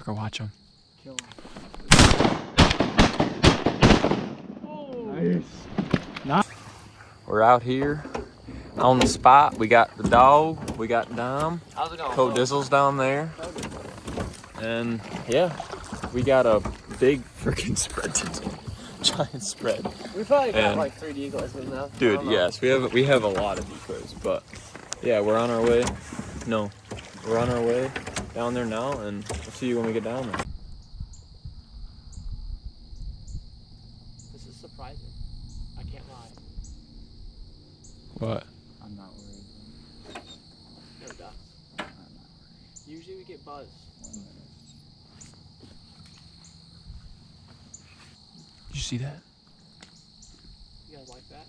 Tucker, watch him. Kill him. Oh. Nice. We're out here on the spot. We got the dog. We got Dom. How's it going? Coat Dizzle's down there. And yeah, we got a big freaking spread today. Giant spread. We probably got like 3 decoys now. Dude, yes, we have a lot of decoys, but yeah, we're on our way. No, we're on our way down there now, and we'll see you when we get down there. This is surprising. I can't lie. What? I'm not worried. No ducks. I'm not worried. Usually we get buzz. 1 minute. Did you see that? You guys like that?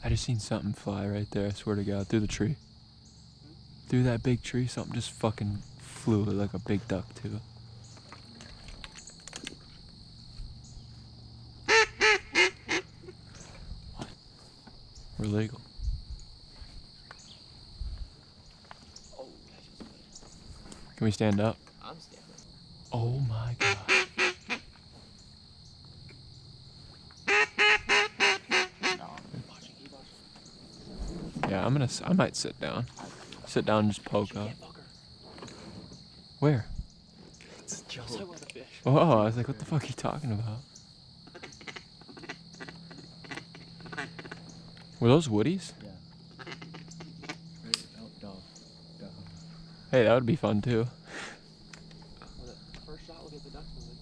I just seen something fly right there, I swear to God, through the tree. Through that big tree, something just fucking flew like a big duck too. What? We're legal. Oh, that's just good. Can we stand up? I'm standing. Oh my God. Yeah, I might sit down. Sit down and just poke up. Where? It's a joke. Let's talk about the fish. Oh, I was like, what the fuck are you talking about? Were those woodies? Yeah. Right, dove. Hey, that would be fun too. First shot, we'll get the ducks moving.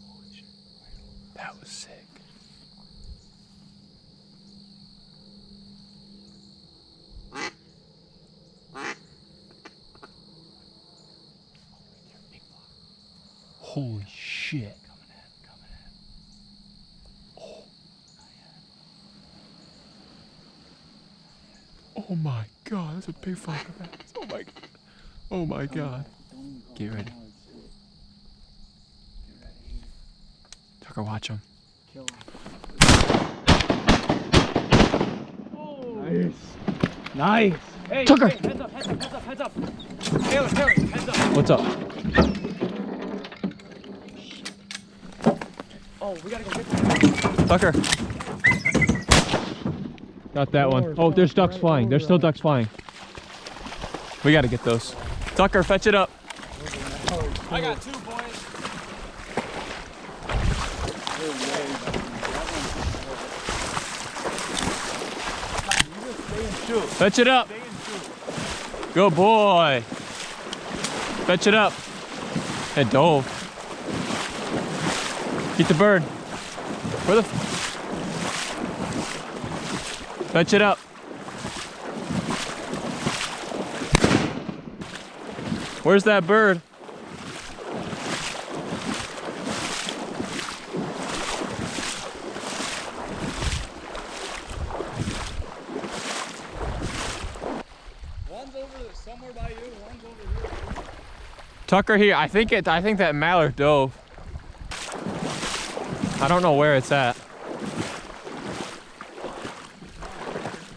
Holy shit. That was sick. Holy shit. Coming in. Oh. Oh my God, that's a big fucking bass. Oh my God. Oh my God. Get ready. Get ready. Tucker, watch him. Kill him. Oh. Nice. Nice. Hey, Tucker. Hey, heads up, heads up, heads up, heads up. Taylor, heads up. What's up? Oh, we gotta go get them. Tucker. Got that one. Oh, there's ducks flying. There's still ducks flying. We gotta get those. Tucker, fetch it up. I got 2, boys. Fetch it up. Good boy. Fetch it up. It dove. Get the bird. Where the? Fetch it up. Where's that bird? One's over somewhere by you. One's over here. Tucker here. I think that mallard dove. I don't know where it's at.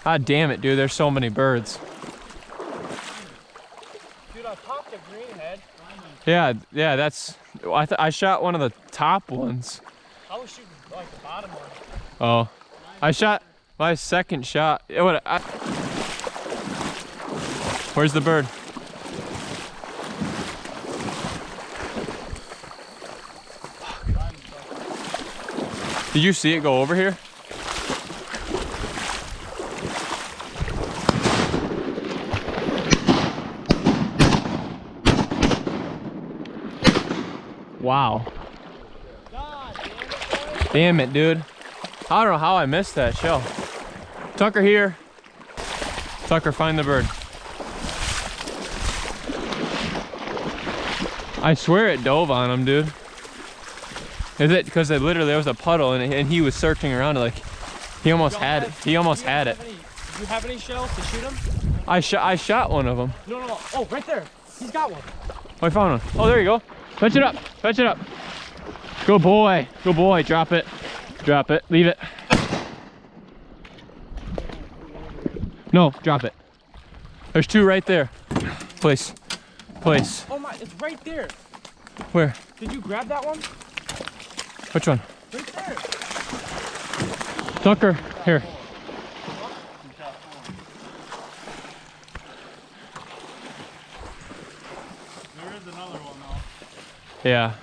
God damn it, dude. There's so many birds. Dude, I popped a greenhead. Yeah, that's. I shot one of the top ones. I was shooting like the bottom one. Oh, I shot my second shot. Where's the bird? Did you see it go over here? Wow. Damn it, dude. I don't know how I missed that shell. Tucker here. Tucker, find the bird. I swear it dove on him, dude. Is it because literally there was a puddle and he was searching around like he almost had it. He almost had it. Do you have any shells to shoot him? I shot one of them. No. Oh, right there. He's got one. Oh, I found one. Oh, there you go. Fetch it up. Fetch it up. Good boy. Good boy. Drop it. Drop it. Leave it. No, drop it. There's 2 right there. Please. Please. Oh my, it's right there. Where? Did you grab that one? Which one? Right there. Tucker, here. There is another one though. Yeah.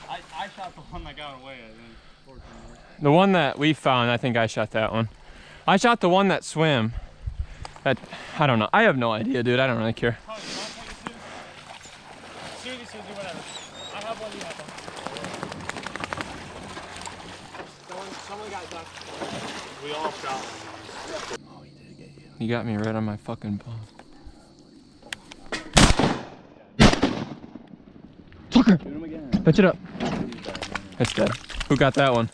I shot the one that got away, I think. Fortunately. The one that we found, I think I shot that one. I shot the one that swam. That, I don't know. I have no idea, dude. I don't really care. Honey, you want to take it too? Susie, whatever. I have one, you have one. Someone got ducked. We all shot one. Oh, he did get you. You got me right on my fucking bum. Tucker! Shoot him again. Pitch it up. It's dead. Who got that one?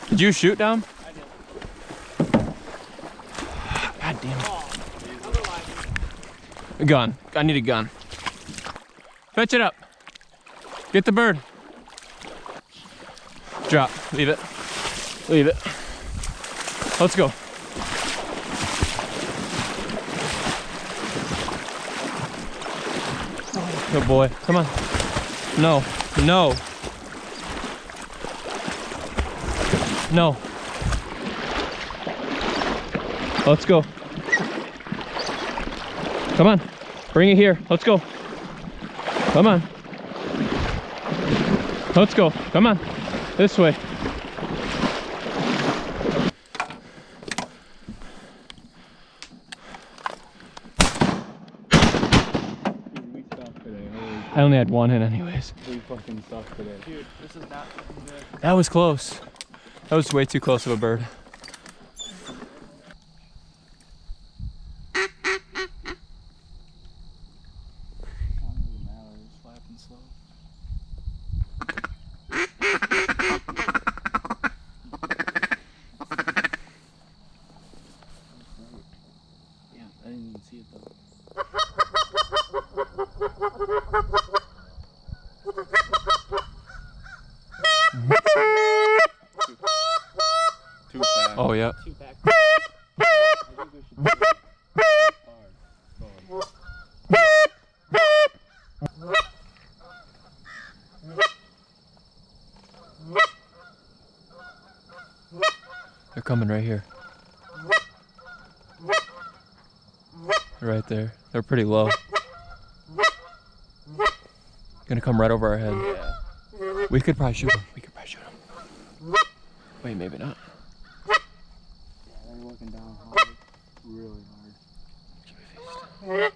Did you shoot down? I did. God damn it. Oh, another live. A gun. I need a gun. Fetch it up. Get the bird. Drop. Leave it. Leave it. Let's go. Good boy. Come on. No. No. No. Let's go. Come on. Bring it here. Let's go. Come on. Let's go. Come on. This way. I only had one hit anyways. We fucking suck today. Dude, this is not fucking good. That was close. That was way too close of a bird. Yeah, I didn't even see it though. Too fast. Oh yeah. 2-pack. They're coming right here. Right there. They're pretty low. Gonna come right over our head. Yeah. We could probably shoot them. We could probably shoot them. Wait, maybe not. Yeah, they're looking down hard. Really hard.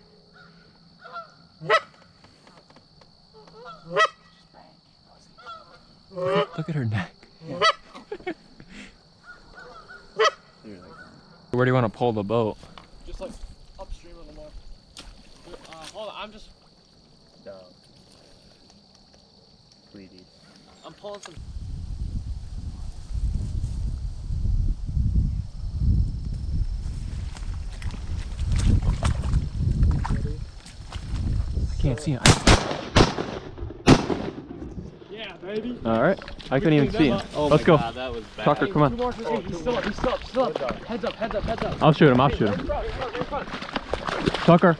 Look at her neck. Where do you want to pull the boat? Just like upstream a little more. Hold on, I'm just. Down. Please. I'm pulling some. I can't see him. Yeah, baby. All right. I couldn't even see him. Oh Let's go. God, that was bad. Tucker, come on. Two more. He's still up. He's still up. Still up. Heads up. Heads up. Heads up. I'll shoot him. I'll shoot him. Tucker.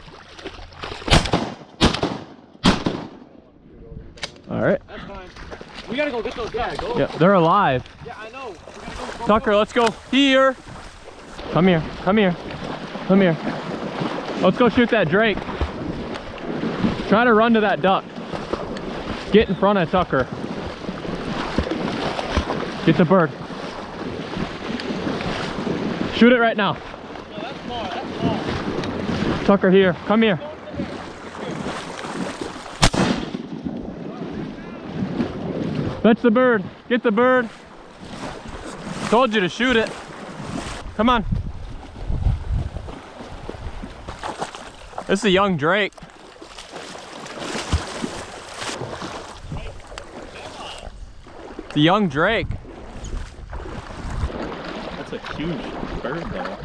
All right. That's fine. We gotta go get those guys. Go. Yeah, they're alive. Yeah, I know. We gotta go. Tucker, let's go here. Come here. Come here. Come here. Let's go shoot that drake. Try to run to that duck. Get in front of Tucker. Get the bird. Shoot it right now. No, that's far. That's far. Tucker, here. Come here. Fetch the bird. Get the bird. Told you to shoot it. Come on. This is a young drake. It's a young drake. That's a huge bird though.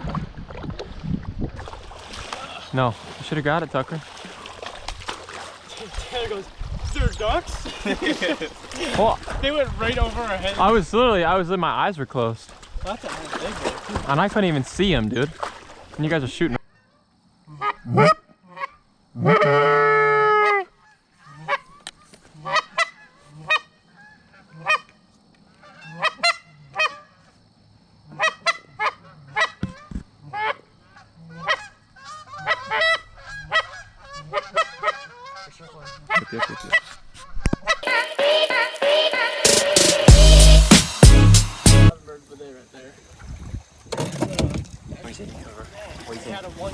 No, you should have got it, Tucker. Taylor goes, is there ducks? Well, They went right over our heads. my eyes were closed. That's a nice big one, too. And I couldn't even see him, dude. And you guys are shooting. Had a one.